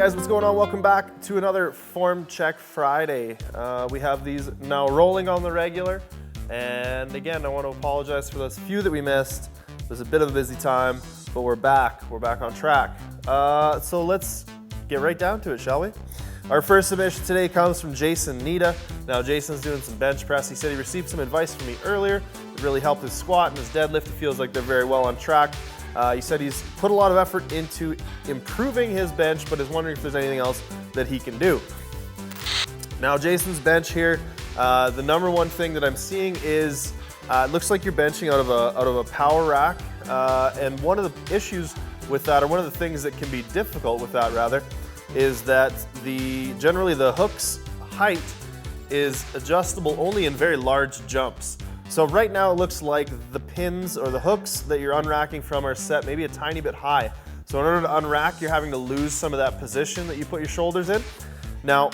guys, what's going on? Welcome back to another Form Check Friday. We have these now rolling on the regular. And again, I want to apologize for those few that we missed. It was a bit of a busy time, but we're back. We're back on track. So let's get right down to it, shall we? Our first submission today comes from Jason Nita. Now, Jason's doing some bench press. He said he received some advice from me earlier. It really helped his squat and his deadlift. He feels like they're very well on track. He said he's put a lot of effort into improving his bench, but is wondering if there's anything else that he can do. Now, Jason's bench here, the number one thing that I'm seeing is it looks like you're benching out of a power rack. And one of the issues with that, or one of the things that can be difficult with that rather, is that generally the hook's height is adjustable only in very large jumps. So right now it looks like the pins or the hooks that you're unracking from are set maybe a tiny bit high. So in order to unrack, you're having to lose some of that position that you put your shoulders in. Now,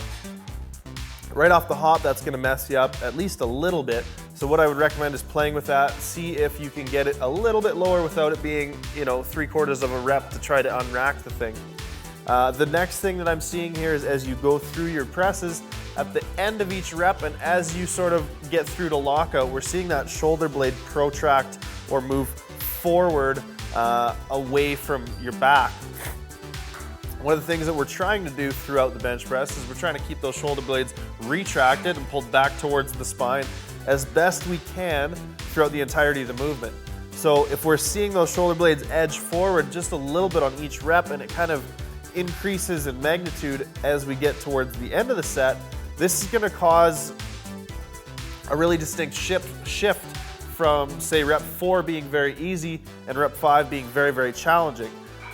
right off the hop, that's gonna mess you up at least a little bit. So what I would recommend is playing with that, see if you can get it a little bit lower without it being, 3/4 of a rep to try to unrack the thing. The next thing that I'm seeing here is as you go through your presses, at the end of each rep and as you sort of get through to lockout, we're seeing that shoulder blade protract or move forward away from your back. One of the things that we're trying to do throughout the bench press is we're trying to keep those shoulder blades retracted and pulled back towards the spine as best we can throughout the entirety of the movement. So if we're seeing those shoulder blades edge forward just a little bit on each rep and it kind of increases in magnitude as we get towards the end of the set, this is going to cause a really distinct shift from, say, rep 4 being very easy and rep 5 being very, very challenging.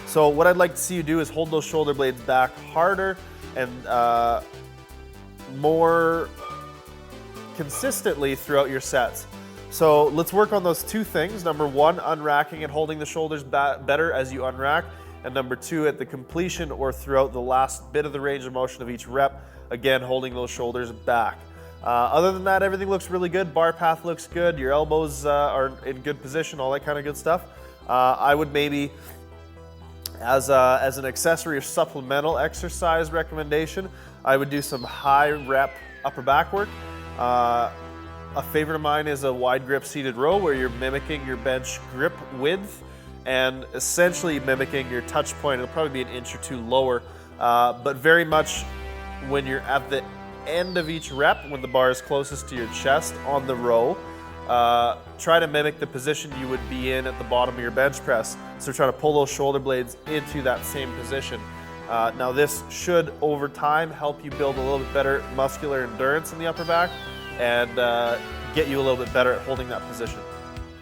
So what I'd like to see you do is hold those shoulder blades back harder and more consistently throughout your sets. So let's work on those two things. Number one, unracking and holding the shoulders better as you unrack. And number two, at the completion or throughout the last bit of the range of motion of each rep, again, holding those shoulders back. Other than that, everything looks really good. Bar path looks good. Your elbows are in good position, all that kind of good stuff. I would maybe, as an accessory or supplemental exercise recommendation, I would do some high rep upper back work. A favorite of mine is a wide grip seated row where you're mimicking your bench grip width and essentially mimicking your touch point. It'll probably be an inch or two lower, but very much when you're at the end of each rep, when the bar is closest to your chest on the row, try to mimic the position you would be in at the bottom of your bench press. So try to pull those shoulder blades into that same position. Now this should, over time, help you build a little bit better muscular endurance in the upper back and get you a little bit better at holding that position.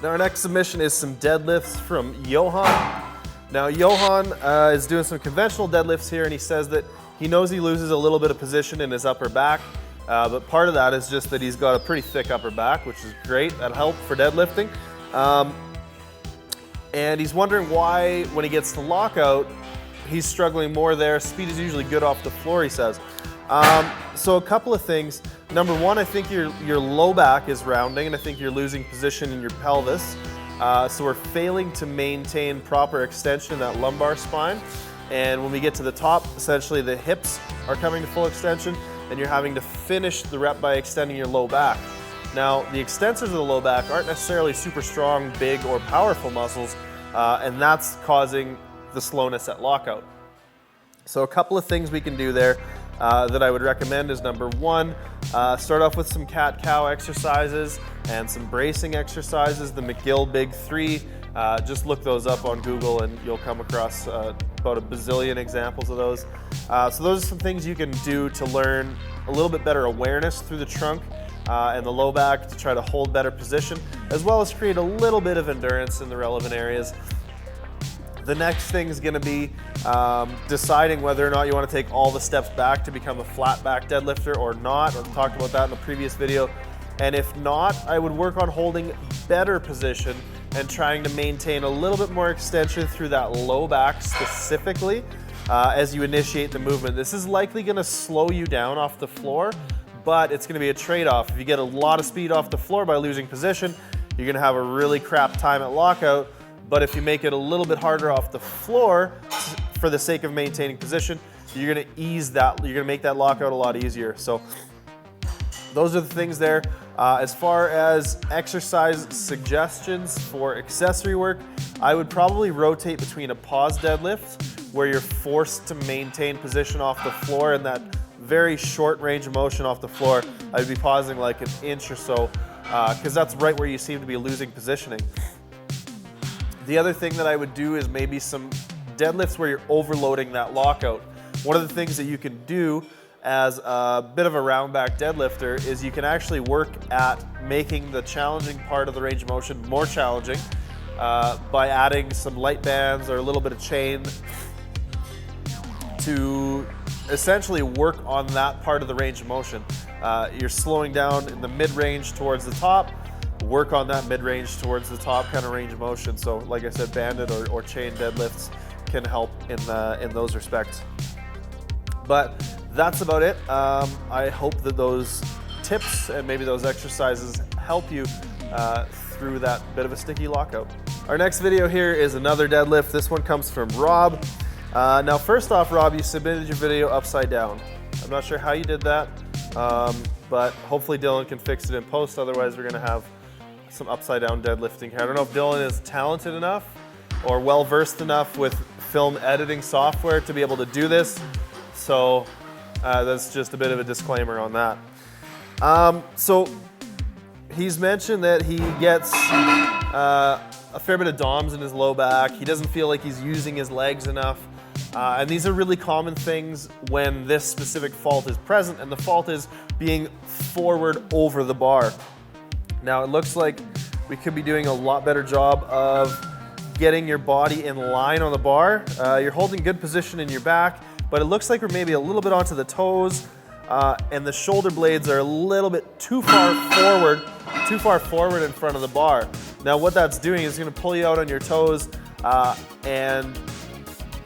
Now our next submission is some deadlifts from Johan. Now Johan is doing some conventional deadlifts here, and he says that he knows he loses a little bit of position in his upper back, but part of that is just that he's got a pretty thick upper back, which is great. That'll help for deadlifting. And he's wondering why, when he gets to lockout, he's struggling more there. Speed is usually good off the floor, he says. So a couple of things. Number one, I think your low back is rounding, and I think you're losing position in your pelvis. So we're failing to maintain proper extension in that lumbar spine. And when we get to the top, essentially the hips are coming to full extension, and you're having to finish the rep by extending your low back. Now, the extensors of the low back aren't necessarily super strong, big, or powerful muscles, and that's causing the slowness at lockout. So a couple of things we can do there that I would recommend is number one, start off with some cat-cow exercises and some bracing exercises, the McGill Big 3. Just look those up on Google and you'll come across about a bazillion examples of those. So those are some things you can do to learn a little bit better awareness through the trunk and the low back to try to hold better position, as well as create a little bit of endurance in the relevant areas. The next thing is going to be deciding whether or not you want to take all the steps back to become a flat back deadlifter or not. I talked about that in a previous video. And if not, I would work on holding better position and trying to maintain a little bit more extension through that low back specifically as you initiate the movement. This is likely going to slow you down off the floor, but it's going to be a trade-off. If you get a lot of speed off the floor by losing position, you're going to have a really crap time at lockout. But if you make it a little bit harder off the floor for the sake of maintaining position, you're gonna ease that, you're gonna make that lockout a lot easier. So those are the things there. As far as exercise suggestions for accessory work, I would probably rotate between a pause deadlift, where you're forced to maintain position off the floor in that very short range of motion off the floor. I'd be pausing like an inch or so, because that's right where you seem to be losing positioning. The other thing that I would do is maybe some deadlifts where you're overloading that lockout. One of the things that you can do as a bit of a round back deadlifter is you can actually work at making the challenging part of the range of motion more challenging by adding some light bands or a little bit of chain to essentially work on that part of the range of motion. You're slowing down in the mid-range towards the top, work on that mid-range towards the top kind of range of motion. So like I said, banded or chain deadlifts can help in those respects. But that's about it. I hope that those tips and maybe those exercises help you through that bit of a sticky lockout. Our next video here is another deadlift. This one comes from Rob. Now first off, Rob, you submitted your video upside down. I'm not sure how you did that, but hopefully Dylan can fix it in post. Otherwise we're gonna have some upside down deadlifting here. I don't know if Dylan is talented enough or well versed enough with film editing software to be able to do this. So that's just a bit of a disclaimer on that. So he's mentioned that he gets a fair bit of DOMs in his low back. He doesn't feel like he's using his legs enough. And these are really common things when this specific fault is present, and the fault is being forward over the bar. Now it looks like we could be doing a lot better job of getting your body in line on the bar. You're holding good position in your back, but it looks like we're maybe a little bit onto the toes, and the shoulder blades are a little bit too far forward in front of the bar. Now what that's doing is going to pull you out on your toes, and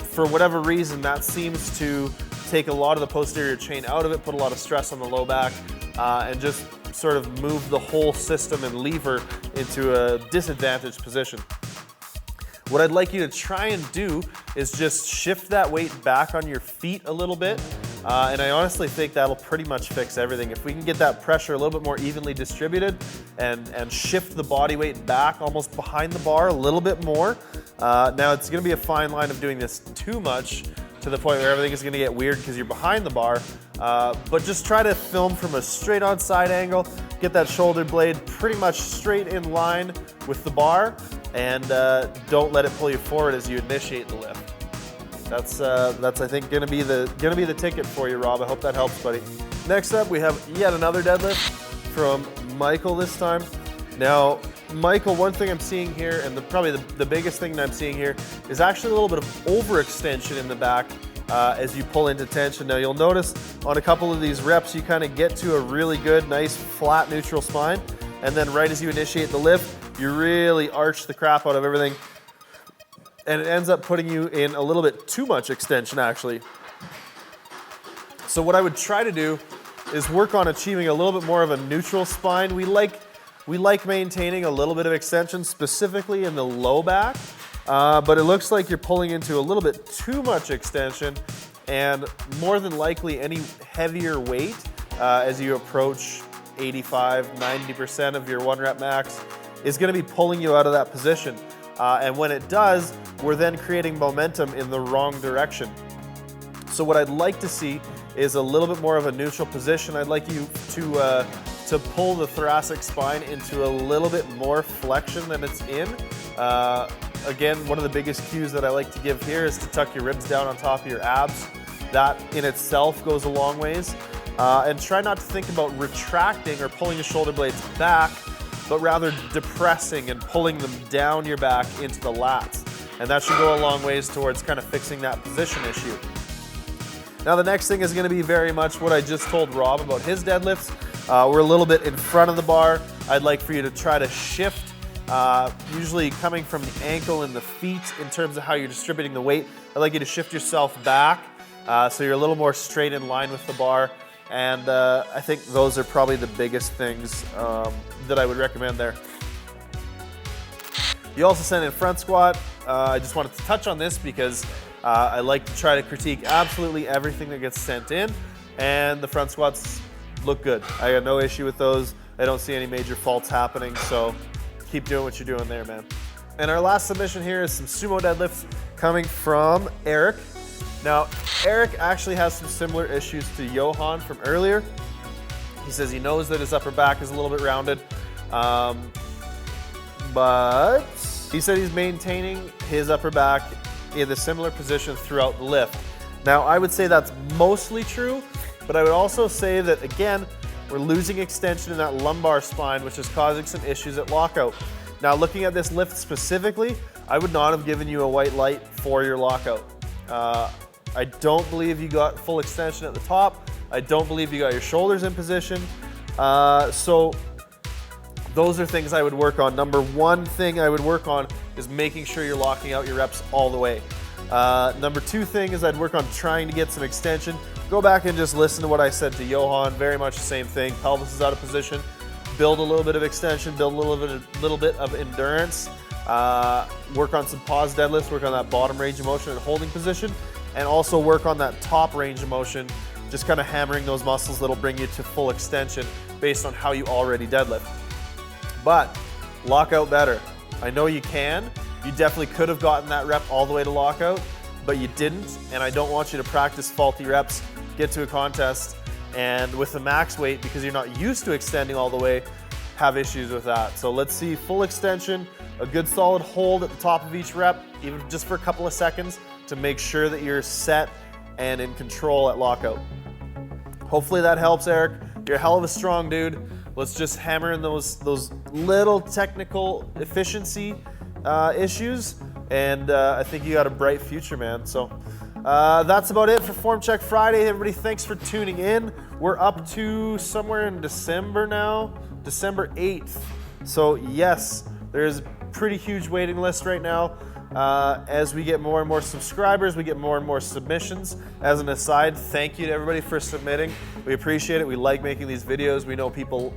for whatever reason that seems to take a lot of the posterior chain out of it, put a lot of stress on the low back, and just sort of move the whole system and lever into a disadvantaged position. What I'd like you to try and do is just shift that weight back on your feet a little bit, and I honestly think that'll pretty much fix everything. If we can get that pressure a little bit more evenly distributed and shift the body weight back almost behind the bar a little bit more. Now it's gonna be a fine line of doing this too much to the point where everything is gonna get weird because you're behind the bar, but just try to film from a straight on side angle, get that shoulder blade pretty much straight in line with the bar, and don't let it pull you forward as you initiate the lift. That's I think gonna be the ticket for you, Rob. I hope that helps, buddy. Next up, we have yet another deadlift from Michael this time. Now, Michael, one thing I'm seeing here, and probably the biggest thing that I'm seeing here, is actually a little bit of overextension in the back as you pull into tension. Now you'll notice on a couple of these reps, you kind of get to a really good, nice, flat, neutral spine, and then right as you initiate the lift, you really arch the crap out of everything, and it ends up putting you in a little bit too much extension, actually. So what I would try to do is work on achieving a little bit more of a neutral spine. We like maintaining a little bit of extension, specifically in the low back, but it looks like you're pulling into a little bit too much extension, and more than likely any heavier weight as you approach 85, 90% of your 1 rep max is going to be pulling you out of that position. And when it does, we're then creating momentum in the wrong direction. So what I'd like to see is a little bit more of a neutral position. I'd like you to pull the thoracic spine into a little bit more flexion than it's in. Again, one of the biggest cues that I like to give here is to tuck your ribs down on top of your abs. That in itself goes a long ways. And try not to think about retracting or pulling the shoulder blades back, but rather depressing and pulling them down your back into the lats. And that should go a long ways towards kind of fixing that position issue. Now the next thing is going to be very much what I just told Rob about his deadlifts. We're a little bit in front of the bar. I'd like for you to try to shift, usually coming from the ankle and the feet in terms of how you're distributing the weight. I'd like you to shift yourself back so you're a little more straight in line with the bar. And I think those are probably the biggest things that I would recommend there. You also sent in front squat. I just wanted to touch on this because I like to try to critique absolutely everything that gets sent in, and the front squats look good. I got no issue with those. I don't see any major faults happening, so keep doing what you're doing there, man. And our last submission here is some sumo deadlifts coming from Eric. Now, Eric actually has some similar issues to Johan from earlier. He says he knows that his upper back is a little bit rounded, but he said he's maintaining his upper back in a similar position throughout the lift. Now, I would say that's mostly true, but I would also say that, again, we're losing extension in that lumbar spine, which is causing some issues at lockout. Now, looking at this lift specifically, I would not have given you a white light for your lockout. I don't believe you got full extension at the top. I don't believe you got your shoulders in position. So those are things I would work on. Number one thing I would work on is making sure you're locking out your reps all the way. Number two thing is I'd work on trying to get some extension. Go back and just listen to what I said to Johan. Very much the same thing. Pelvis is out of position. Build a little bit of extension. Build a little bit of endurance. Work on some pause deadlifts. Work on that bottom range of motion and holding position. And also work on that top range of motion. Just kind of hammering those muscles that'll bring you to full extension based on how you already deadlift. But lock out better. I know you can. You definitely could have gotten that rep all the way to lockout, but you didn't. And I don't want you to practice faulty reps, get to a contest, and with the max weight, because you're not used to extending all the way, have issues with that. So let's see full extension, a good solid hold at the top of each rep, even just for a couple of seconds, to make sure that you're set and in control at lockout. Hopefully that helps, Eric. You're a hell of a strong dude. Let's just hammer in those little technical efficiency issues, and I think you got a bright future, man. So that's about it for Form Check Friday. Everybody, thanks for tuning in. We're up to somewhere in December now, December 8th. So yes, there's a pretty huge waiting list right now. As we get more and more subscribers, we get more and more submissions. As an aside, thank you to everybody for submitting. We appreciate it. We like making these videos. We know people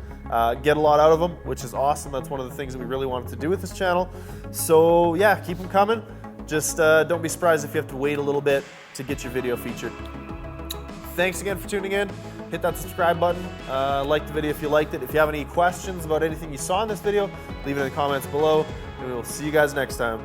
get a lot out of them, which is awesome. That's one of the things that we really wanted to do with this channel. So yeah, keep them coming. Just don't be surprised if you have to wait a little bit to get your video featured. Thanks again for tuning in. Hit that subscribe button. Like the video if you liked it. If you have any questions about anything you saw in this video, leave it in the comments below. And we will see you guys next time.